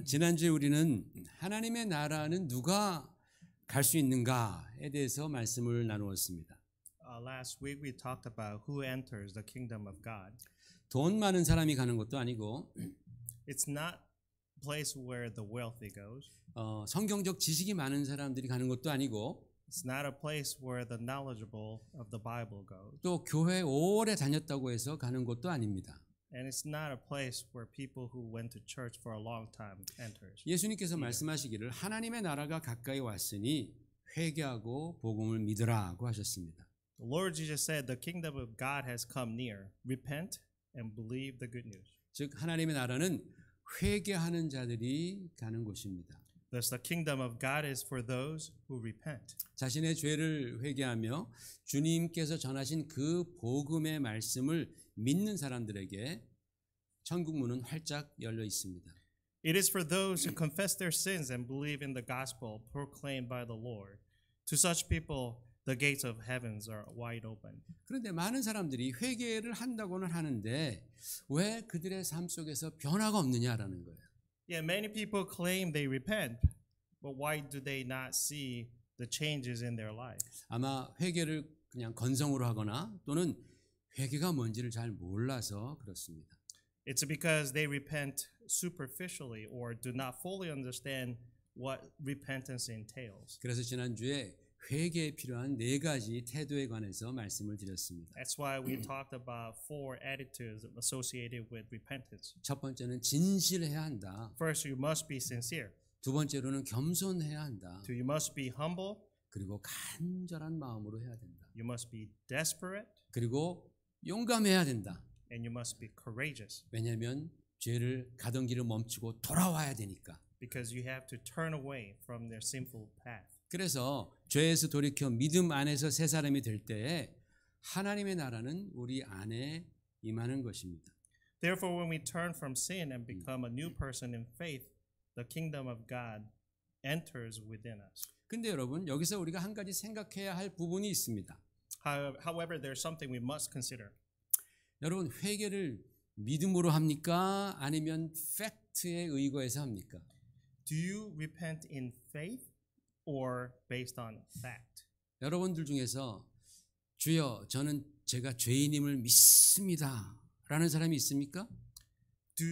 지난주에 우리는 하나님의 나라는 누가 갈 수 있는가에 대해서 말씀을 나누었습니다. Last week we talked about who enters the kingdom of God. 돈 많은 사람이 가는 것도 아니고 It's not a place where the wealthy goes. 성경적 지식이 많은 사람들이 가는 것도 아니고 It's not a place where the knowledgeable of the Bible goes. 또 교회 오래 다녔다고 해서 가는 것도 아닙니다. And it's not a place where people who went to church for a long time enters. 예수님께서 말씀하시기를 하나님의 나라가 가까이 왔으니 회개하고 복음을 믿으라고 하셨습니다. The Lord Jesus said, "The kingdom of God has come near. Repent and believe the good news." 즉 하나님의 나라는 회개하는 자들이 가는 곳입니다. Thus, the kingdom of God is for those who repent. 자신의 죄를 회개하며 주님께서 전하신 그 복음의 말씀을 믿는 사람들에게 천국 문은 활짝 열려 있습니다. It is for those who confess their sins and believe in the gospel proclaimed by the Lord. To such people, the gates of heavens are wide open. 그런데 많은 사람들이 회개를 한다고는 하는데 왜 그들의 삶 속에서 변화가 없느냐라는 거예요. Yeah, many people claim they repent, but why do they not see the changes in their life? 아마 회개를 그냥 건성으로 하거나 또는 회개가 뭔지를 잘 몰라서 그렇습니다. It's because they repent superficially or do not fully understand what repentance entails. 그래서 지난주에 회개에 필요한 네 가지 태도에 관해서 말씀을 드렸습니다. That's why we talked about 4 attitudes associated with repentance. 첫 번째는 진실해야 한다. First, you must be sincere. 두 번째로는 겸손해야 한다. Two, you must be humble. 그리고 간절한 마음으로 해야 된다. You must be desperate. 그리고 용감해야 된다. And you must be courageous. 왜냐하면 죄를 가던 길을 멈추고 돌아와야 되니까. Because you have to turn away from their sinful path. 그래서 죄에서 돌이켜 믿음 안에서 새 사람이 될 때에 하나님의 나라는 우리 안에 임하는 것입니다. Therefore, when we turn from sin and become a new person in faith, the kingdom of God enters within us. 근데 여러분 여기서 우리가 한 가지 생각해야 할 부분이 있습니다. However, there's something we must consider. 여러분 회개를 믿음으로 합니까? 아니면 팩트에 의거해서 합니까? Do you repent in faith or based on fact? 여러분들 중에서 주여 저는 제가 죄인임을 믿습니다 라는 사람이 있습니까? Do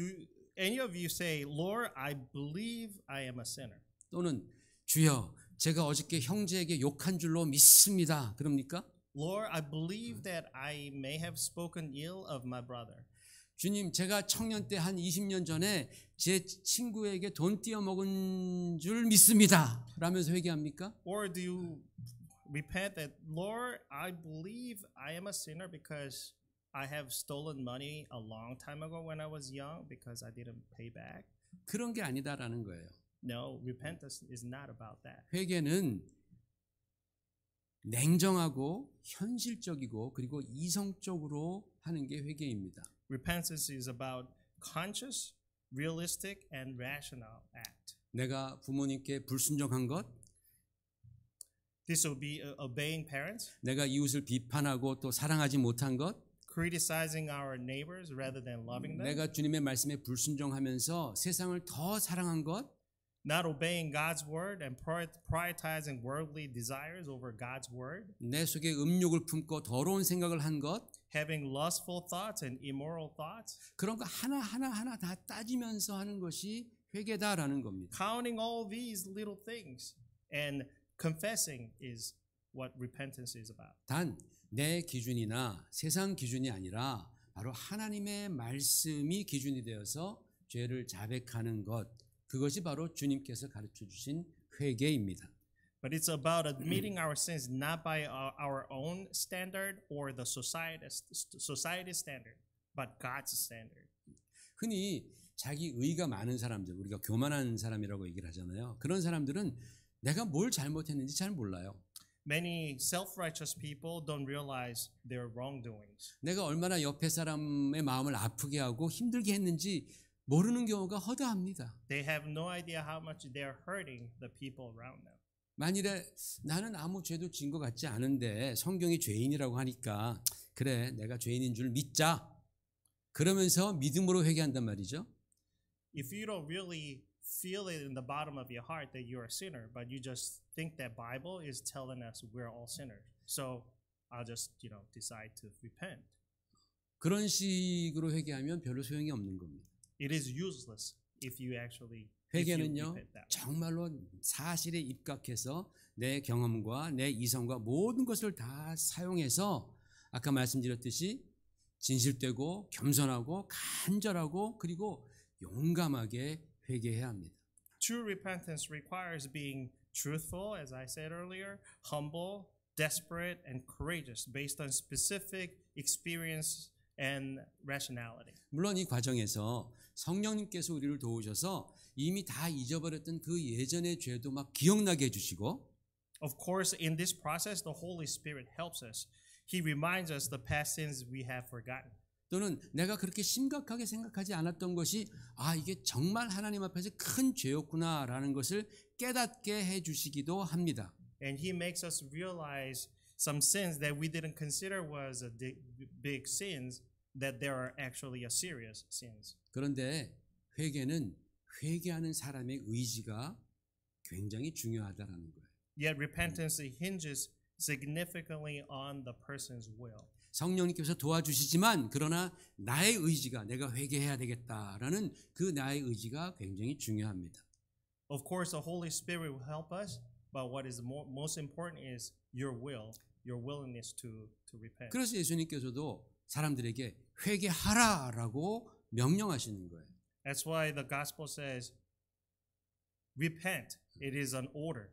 any of you say, Lord, I believe I am a sinner? 또는 주여 제가 어저께 형제에게 욕한 줄로 믿습니다 그럽니까? Lord, I believe that I may have spoken ill of my brother. 주님 제가 청년 때 한 20년 전에 제 친구에게 돈 띄어먹은 줄 믿습니다 라면서 회개합니까? Or do you repent that, Lord, I believe I am a sinner because I have stolen money a long time ago when I was young because I didn't pay back? 그런 게 아니다라는 거예요. No, repentance is not about that. 회개는 냉정하고 현실적이고 그리고 이성적으로 하는 게 회개입니다. Repentance is about conscious, realistic, and rational act. 내가 부모님께 불순종한 것, This will be obeying parents, 내가 이웃을 비판하고 또 사랑하지 못한 것, criticizing our neighbors rather than loving them, 내가 주님의 말씀에 불순종하면서 세상을 더 사랑한 것, not obeying God's word and prioritizing worldly desires over God's word, 내 속에 음욕을 품고 더러운 생각을 한 것, having lustful thoughts and immoral thoughts, 그런 거 하나 다 따지면서 하는 것이 회개다라는 겁니다. counting all these little things and confessing is what repentance is about. 단 내 기준이나 세상 기준이 아니라 바로 하나님의 말씀이 기준이 되어서 죄를 자백하는 것, 그것이 바로 주님께서 가르쳐 주신 회개입니다. But it's about admitting our sins not by our own standard or the society's standard, but God's standard. 흔히 자기 의가 많은 사람들, 우리가 교만한 사람이라고 얘기를 하잖아요. 그런 사람들은 내가 뭘 잘못했는지 잘 몰라요. Many self-righteous people don't realize their wrongdoings. 내가 얼마나 옆에 사람의 마음을 아프게 하고 힘들게 했는지 모르는 경우가 허다합니다. They have no idea how much they are hurting the people around them. 만일에 나는 아무 죄도 지은 것 같지 않은데 성경이 죄인이라고 하니까 그래 내가 죄인인 줄 믿자 그러면서 믿음으로 회개한단 말이죠. if you don't really feel it in the bottom of your heart that you're a sinner, but you just think that Bible is telling us we're all sinners. So I'll just, decide to repent. 그런 식으로 회개하면 별로 소용이 없는 겁니다. It is useless if you actually 회개는요, repent that way. 정말로 사실에 입각해서 내 경험과 내 이성과 모든 것을 다 사용해서 아까 말씀드렸듯이 진실되고 겸손하고 간절하고 그리고 용감하게 회개해야 합니다. True repentance requires being truthful, as I said earlier, humble, desperate, and courageous based on specific experience and rationality. 물론 이 과정에서 성령님께서 우리를 도우셔서 이미 다 잊어버렸던 그 예전의 죄도 막 기억나게 해주시고 Of course, in this process, the Holy Spirit helps us. He reminds us the past sins we have forgotten. 또는 내가 그렇게 심각하게 생각하지 않았던 것이 이게 정말 하나님 앞에서 큰 죄였구나라는 것을 깨닫게 해주시기도 합니다. And He makes us realize some sins that we didn't consider was a big sins, that they are actually a serious sins. 그런데 회개는 회개하는 사람의 의지가 굉장히 중요하다라는 거예요. Yet repentance hinges significantly on the person's will. 성령님께서 도와주시지만 그러나 나의 의지가 내가 회개해야 되겠다라는 그 나의 의지가 굉장히 중요합니다. Of course, the Holy Spirit will help us, but what is most important is your will, your willingness to repent. 그래서 예수님께서도 사람들에게 회개하라라고 명령하시는 거예요. That's why the gospel says, repent. It is an order.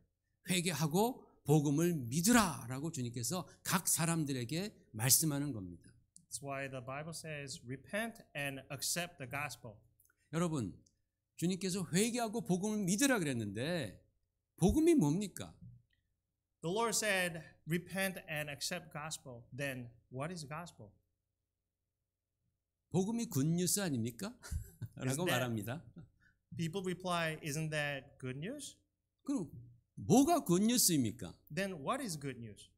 회개하고 복음을 믿으라라고 주님께서 각 사람들에게 말씀하는 겁니다. That's why the Bible says, repent and accept the gospel. 여러분, 주님께서 회개하고 복음을 믿으라 그랬는데 복음이 뭡니까? The Lord said, repent and accept gospel. Then what is gospel? 복음이 굿뉴스 아닙니까? 라고 말합니다. People reply, isn't that good news? 그럼 뭐가 굿뉴스입니까? Then what is good news?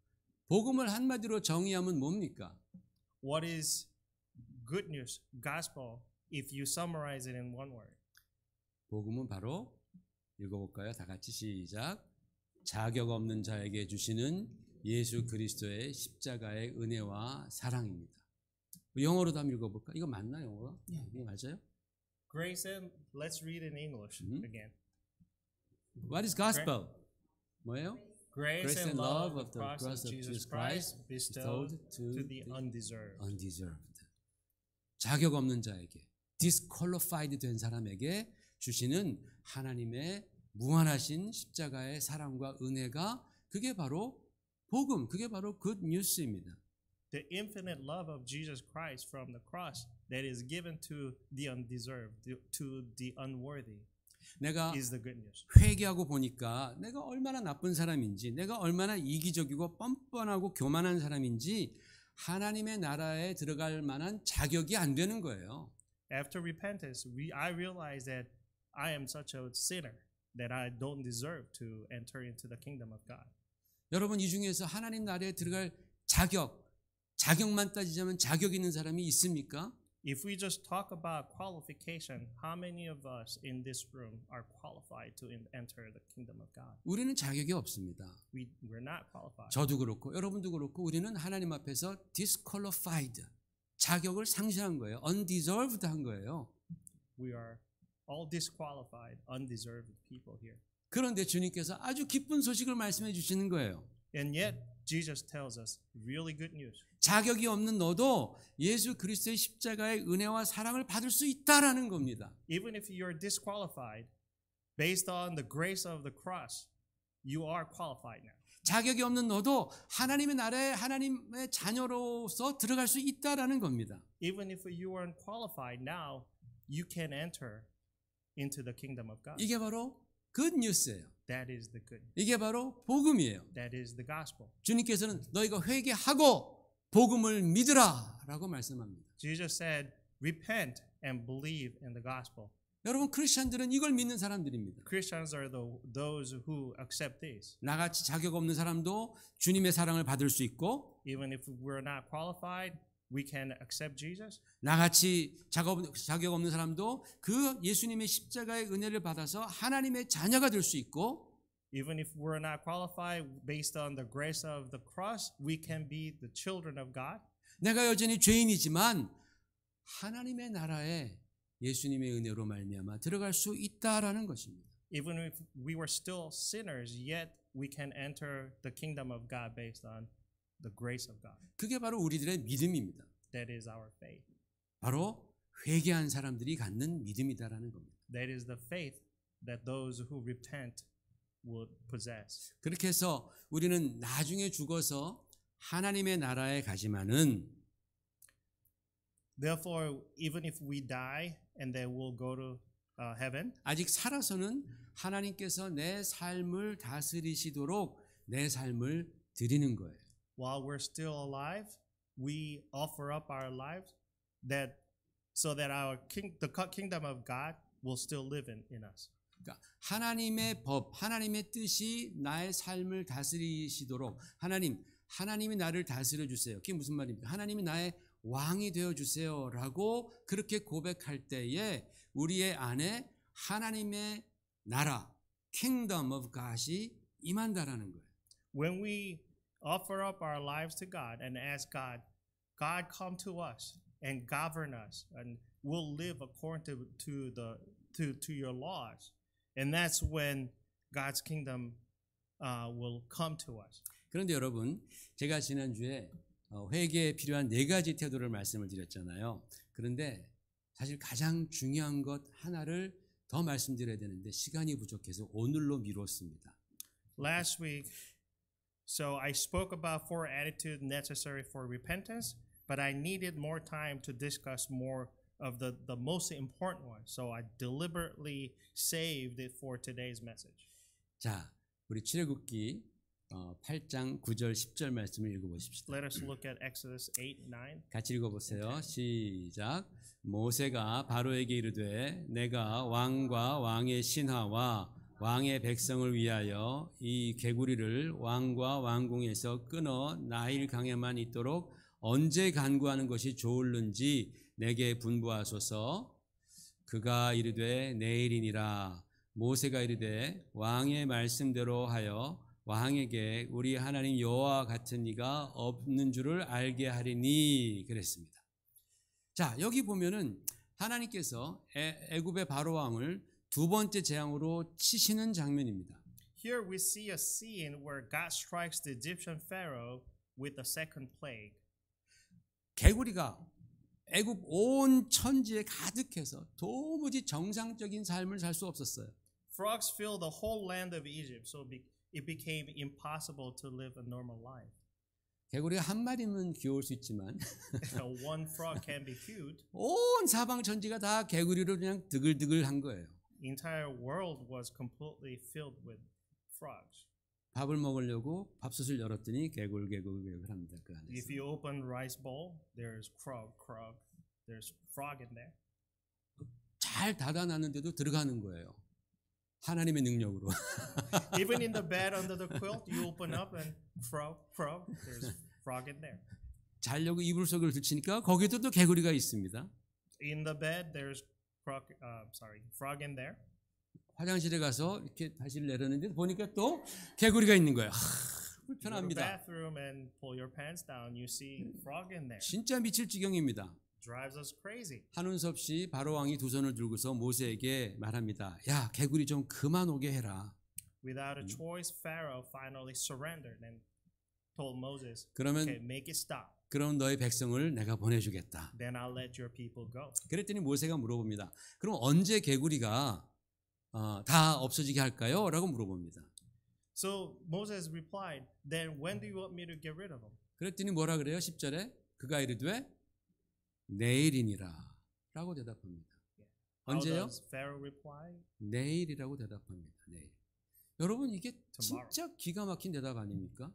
복음을 한마디로 정의하면 뭡니까? What is good news, gospel, if you summarize it in one word? 복음은 바로 읽어볼까요? 다 같이 시작. 자격 없는 자에게 주시는 예수 그리스도의 십자가의 은혜와 사랑입니다. 영어로도 한번 읽어볼까? 이거 맞나요? 영어가? 이게 맞아요? Grace and let's read in English again. What is gospel? 뭐예요? Grace and love of the cross of Jesus Christ bestowed to the undeserved. undeserved. 자격 없는 자에게, disqualified 된 사람에게 주시는 하나님의 무한하신 십자가의 사랑과 은혜가 그게 바로 복음, 그게 바로 good news입니다. The infinite love of Jesus Christ from the cross that is given to the undeserved, to the unworthy, 내가 is the good news. 회개하고 보니까 내가 얼마나 나쁜 사람인지, 내가 얼마나 이기적이고 뻔뻔하고 교만한 사람인지 하나님의 나라에 들어갈 만한 자격이 안 되는 거예요. After repentance, I realize that I am such a sinner that I don't deserve to enter into the kingdom of God. 여러분 이 중에서 하나님 나라에 들어갈 자격만 따지자면 자격 있는 사람이 있습니까? If we just talk about qualification, how many of us in this room are qualified to enter the kingdom of God? 우리는 자격이 없습니다. We're not qualified. 저도 그렇고 여러분도 그렇고 우리는 하나님 앞에서 disqualified, 자격을 상실한 거예요. undeserved 한 거예요. We are all disqualified, undeserved people here. 그런데 주님께서 아주 기쁜 소식을 말씀해 주시는 거예요. And yet, Jesus tells us really good news. 자격이 없는 너도 예수 그리스도의 십자가의 은혜와 사랑을 받을 수 있다라는 겁니다. Even if you're disqualified, based on the grace of the cross, you are qualified now. 자격이 없는 너도 하나님의 나라에 하나님의 자녀로서 들어갈 수 있다라는 겁니다. Even if you aren't qualified now, you can enter into the kingdom of God. 이게 바로 good news예요. That is the good news. 이게 바로 복음이에요. That is the gospel. 주님께서는 너희가 회개하고 복음을 믿으라라고 말씀합니다. Jesus said, repent and believe in the gospel. 여러분 크리스천들은 이걸 믿는 사람들입니다. Christians are those who accept this. 나같이 자격 없는 사람도 주님의 사랑을 받을 수 있고 Even if we're not qualified, we can accept Jesus. 나같이 자격 없는 사람도 그 예수님의 십자가의 은혜를 받아서 하나님의 자녀가 될 수 있고, Even if we're not qualified based on the grace of the cross, we can be the children of God. 내가 여전히 죄인이지만 하나님의 나라에 예수님의 은혜로 말미암아 들어갈 수 있다라는 것입니다. Even if we were still sinners, yet we can enter the kingdom of God based on the grace of God. 그게 바로 우리들의 믿음입니다. That is our faith. 바로 회개한 사람들이 갖는 믿음이다라는 겁니다. That is the faith that those who repent will possess. 그렇게 해서 우리는 나중에 죽어서 하나님의 나라에 가지만은 Therefore, even if we die and then we'll go to heaven, 아직 살아서는 하나님께서 내 삶을 다스리시도록 내 삶을 드리는 거예요. while we're still alive, we offer up our lives that so that the kingdom of God will still live in us. 그러니까 하나님의 법, 하나님의 뜻이 나의 삶을 다스리시도록 하나님이 나를 다스려 주세요. 그게 무슨 말입니까? 하나님이 나의 왕이 되어 주세요라고 그렇게 고백할 때에 우리의 안에 하나님의 나라, kingdom of God이 임한다라는 거예요. When we offer up our lives to God and ask God come to us and govern us, and we'll live according to your laws, and that's when God's kingdom will come to us. 그런데 여러분, 제가 지난주에 회개에 필요한 4가지 태도를 말씀을 드렸잖아요. 그런데 사실 가장 중요한 것 하나를 더 말씀드려야 되는데 시간이 부족해서 오늘로 미뤘습니다. Last week, so I spoke about 4 attitudes necessary for repentance, but I needed more time to discuss more of the most important ones. So I deliberately saved it for today's message. 자, 우리 출애굽기 8장 9절 10절 말씀을 읽어보십시다. Let us look at Exodus 8, 9. 같이 읽어보세요. 시작. 모세가 바로에게 이르되 내가 왕과 왕의 신하와 왕의 백성을 위하여 이 개구리를 왕과 왕궁에서 끊어 나일 강에만 있도록 언제 간구하는 것이 좋을는지 내게 분부하소서. 그가 이르되 내일이니라. 모세가 이르되 왕의 말씀대로 하여 왕에게 우리 하나님 여호와 같은 이가 없는 줄을 알게 하리니 그랬습니다. 자, 여기 보면은 하나님께서 애굽의 바로 왕을 2번째 재앙으로 치시는 장면입니다. Here we see a scene where God strikes the Egyptian Pharaoh with the second plague. 개구리가 애굽 온 천지에 가득해서 도무지 정상적인 삶을 살 수 없었어요. Frogs fill the whole land of Egypt, so it became impossible to live a normal life. 개구리가 한 마리면 귀여울 수 있지만 One frog can be cute. 온 사방 천지가 다 개구리로 그냥 드글드글한 거예요. The entire world was completely filled with frogs. 밥을 먹으려고 밥솥을 열었더니 개굴 합니다. 그 안에서. If you open rice bowl, there's crog. There's frog in there. 잘 닫아놨는데도 들어가는 거예요. 하나님의 능력으로. Even in the bed under the quilt, you open up and frog. There's frog in there. 자려고 이불 속을 들치니까 거기도 또 개구리가 있습니다. In the bed, there's frog in there. 화장실에 가서 이렇게 다시를 내렸는데 보니까 또 개구리가 있는 거예요. You go to the 불편합니다. bathroom and pull your pants down, you see frog in there. 진짜 미칠 지경입니다. Drives us crazy. 하는 수 없이 바로 왕이 2 손을 들고서 모세에게 말합니다. 야, 개구리 좀 그만 오게 해라. Without a choice, Pharaoh finally surrendered and told Moses, 그러면 okay, make it stop. 그럼 너의 백성을 내가 보내주겠다. Then I'll let your people go. 그랬더니 모세가 물어봅니다. 그럼 언제 개구리가 다 없어지게 할까요? 라고 물어봅니다. So Moses replied, then when do you want me to get rid of them? 그랬더니 뭐라 그래요? 10절에 그가 이르되 내일이니라 라고 대답합니다. How 언제요? does Pharaoh reply? 내일이라고 대답합니다. 내일. 여러분 이게 Tomorrow. 진짜 기가 막힌 대답 아닙니까?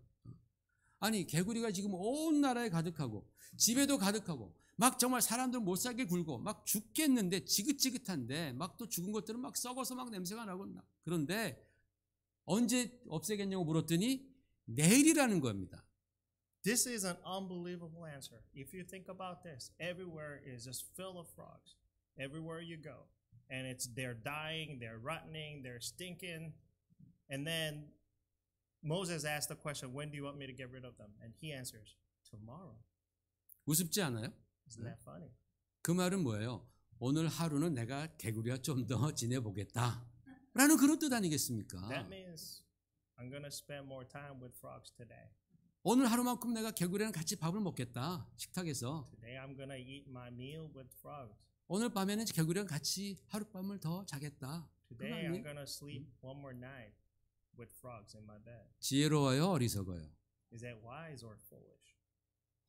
아니 개구리가 지금 온 나라에 가득하고 집에도 가득하고 막 정말 사람들 못 살게 굴고 막 죽겠는데 지긋지긋한데 막 또 죽은 것들은 막 썩어서 막 냄새가 나고 그런데 언제 없애겠냐고 물었더니 내일이라는 겁니다. This is an unbelievable answer. If you think about this, everywhere is just full of frogs. Everywhere you go. And they're dying, they're rotting, they're stinking. And then Moses asked the question, when do you want me to get rid of them? And he answers, tomorrow. 우습지 않아요? Isn't that funny? 그 말은 뭐예요? 오늘 하루는 내가 개구리와 좀 더 지내보겠다 라는 그런 뜻 아니겠습니까? That means I'm going to spend more time with frogs today. 오늘 하루만큼 내가 개구리랑 같이 밥을 먹겠다 식탁에서. Today I'm going to eat my meal with frogs. 오늘 밤에는 개구리랑 같이 하룻밤을 더 자겠다. Today I'm going to sleep one more night with frogs in my bed. 지혜로워요, 어리석어요? Is that wise or foolish?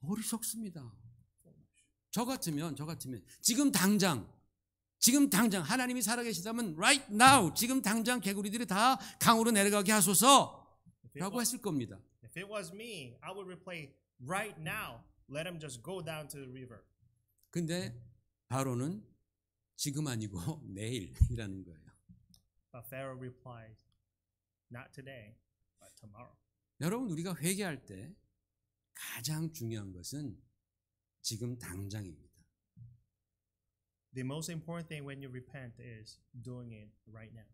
어리석습니다. Foolish. 저 같으면 지금 당장 하나님이 살아계시다면 right now 지금 당장 개구리들이 다 강으로 내려가게 하소서라고 했을 겁니다. If it was me, I would reply right now. Let them just go down to the river. 근데 바로는 지금 아니고 내일이라는 거예요. But Pharaoh replied, not today, but tomorrow. 여러분, 우리가 회개할 때 가장 중요한 것은 지금 당장입니다. The most important thing when you repent is doing it right now.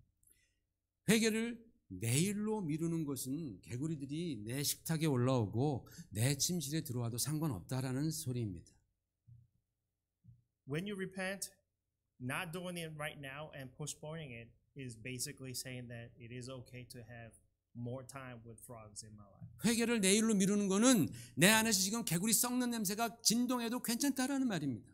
회개를 내일로 미루는 것은 개구리들이 내 식탁에 올라오고 내 침실에 들어와도 상관없다라는 소리입니다. When you repent, not doing it right now and postponing it is basically saying that it is okay to have more time with frogs in my life. 회개를 내일로 미루는 것은 내 안에서 지금 개구리 썩는 냄새가 진동해도 괜찮다라는 말입니다.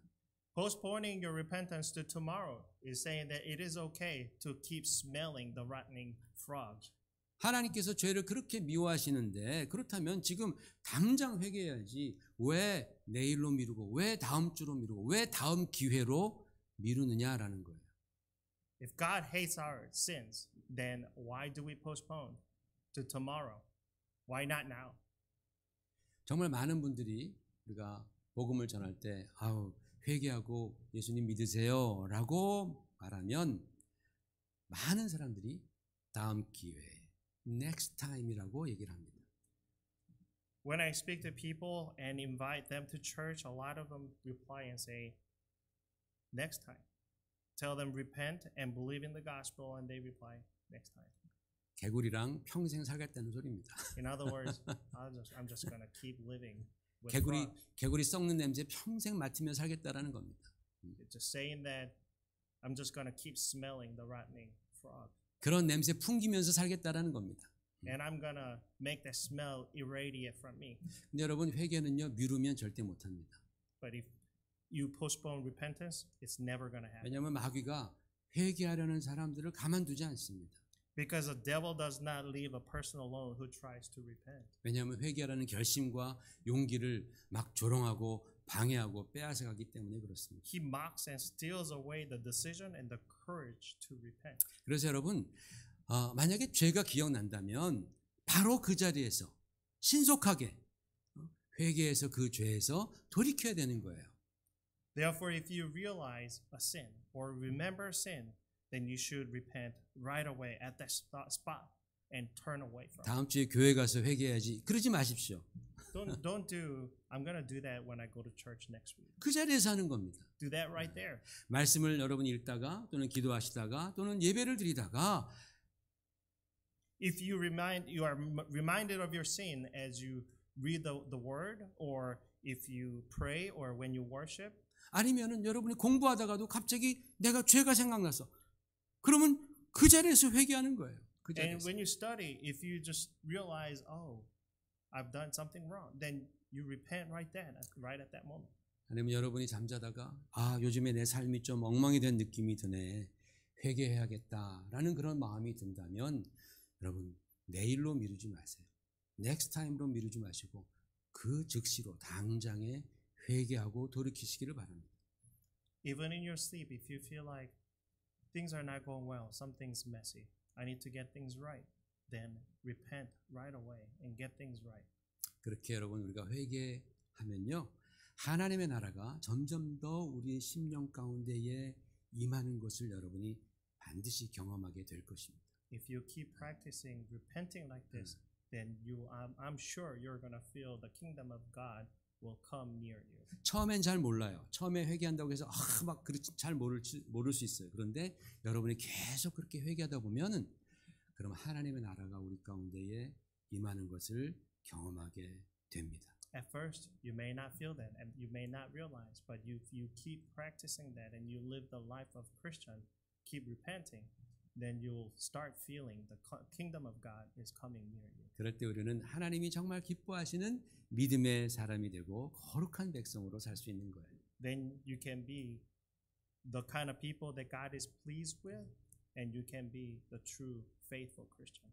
Postponing your repentance to tomorrow is saying that it is okay to keep smelling the rotting frogs. 하나님께서 죄를 그렇게 미워하시는데 그렇다면 지금 당장 회개해야지 왜 내일로 미루고 왜 다음 주로 미루고 왜 다음 기회로 미루느냐라는 거예요. If God hates our sins, then why do we postpone to tomorrow? Why not now? 정말 많은 분들이 우리가 복음을 전할 때 회개하고 예수님 믿으세요 라고 말하면 많은 사람들이 다음 기회, next time이라고 얘기를 합니다. When I speak to people and invite them to church, a lot of them reply and say, next time. Tell them repent and believe in the gospel, and they reply, next time. 개구리랑 평생 살겠다는 소리입니다. In other words, I'm just going to keep living with frogs. 개구리 썩는 냄새 평생 맡으며 살겠다라는 겁니다. It's just saying that I'm just going to keep smelling the rotting frog. 그런 냄새 풍기면서 살겠다라는 겁니다. And I'm going to make that smell irradiate from me. 근데 여러분, 회개는요 미루면 절대 못합니다. But if you postpone repentance, it's never going to happen. 왜냐하면 마귀가 회개하려는 사람들을 가만두지 않습니다. Because the devil does not leave a person alone who tries to repent. 왜냐하면 회개하라는 결심과 용기를 막 조롱하고 방해하고 빼앗아가기 때문에 그렇습니다. He mocks and steals away the decision and the courage to repent. 그래서 여러분, 만약에 죄가 기억난다면 바로 그 자리에서 신속하게 회개해서 그 죄에서 돌이켜야 되는 거예요. Therefore, if you realize a sin or remember sin, then you should repent right away at that spot and turn away from it. 다음 주에 교회 가서 회개해야지. 그러지 마십시오. Don't do, I'm going to do that when I go to church next week. 그 자리에서 하는 겁니다. Do that right there. 말씀을 여러분이 읽다가 또는 기도하시다가 또는 예배를 드리다가 If you are reminded of your sin as you read the word, or if you pray, or when you worship, 아니면은 여러분이 공부하다가도 갑자기 내가 죄가 생각나서 그러면 그 자리에서 회개하는 거예요. 그 and 자리에서. when you study, if you just realize, oh, I've done something wrong, then you repent right then, right at that moment. 아니면 여러분이 잠자다가 요즘에 내 삶이 좀 엉망이 된 느낌이 드네. 회개해야겠다라는 그런 마음이 든다면 여러분 내일로 미루지 마세요. next time로 미루지 마시고 그 즉시로 당장에 회개하고 돌이키시기를 바랍니다. Even in your sleep, if you feel like things are not going well, something's messy, I need to get things right, then repent right away and get things right. 그렇게 여러분 우리가 회개하면요 하나님의 나라가 점점 더 우리의 심령 가운데에 임하는 것을 여러분이 반드시 경험하게 될 것입니다. If you keep practicing repenting like this, then I'm sure you're going to feel the kingdom of God will come near you. 처음엔 잘 몰라요. 처음에 회개한다고 해서 막 잘 모를 수 있어요. 그런데 여러분이 계속 그렇게 회개하다 보면은 그럼 하나님의 나라가 우리 가운데에 임하는 것을 경험하게 됩니다. At first, you may not feel that and you may not realize, but you keep practicing that and you live the life of Christian, keep repenting, then you'll start feeling the kingdom of God is coming near you. 그럴 때 우리는 하나님이 정말 기뻐하시는 믿음의 사람이 되고 거룩한 백성으로 살 수 있는 거예요. Then you can be the kind of people that God is pleased with, and you can be the true faithful Christian.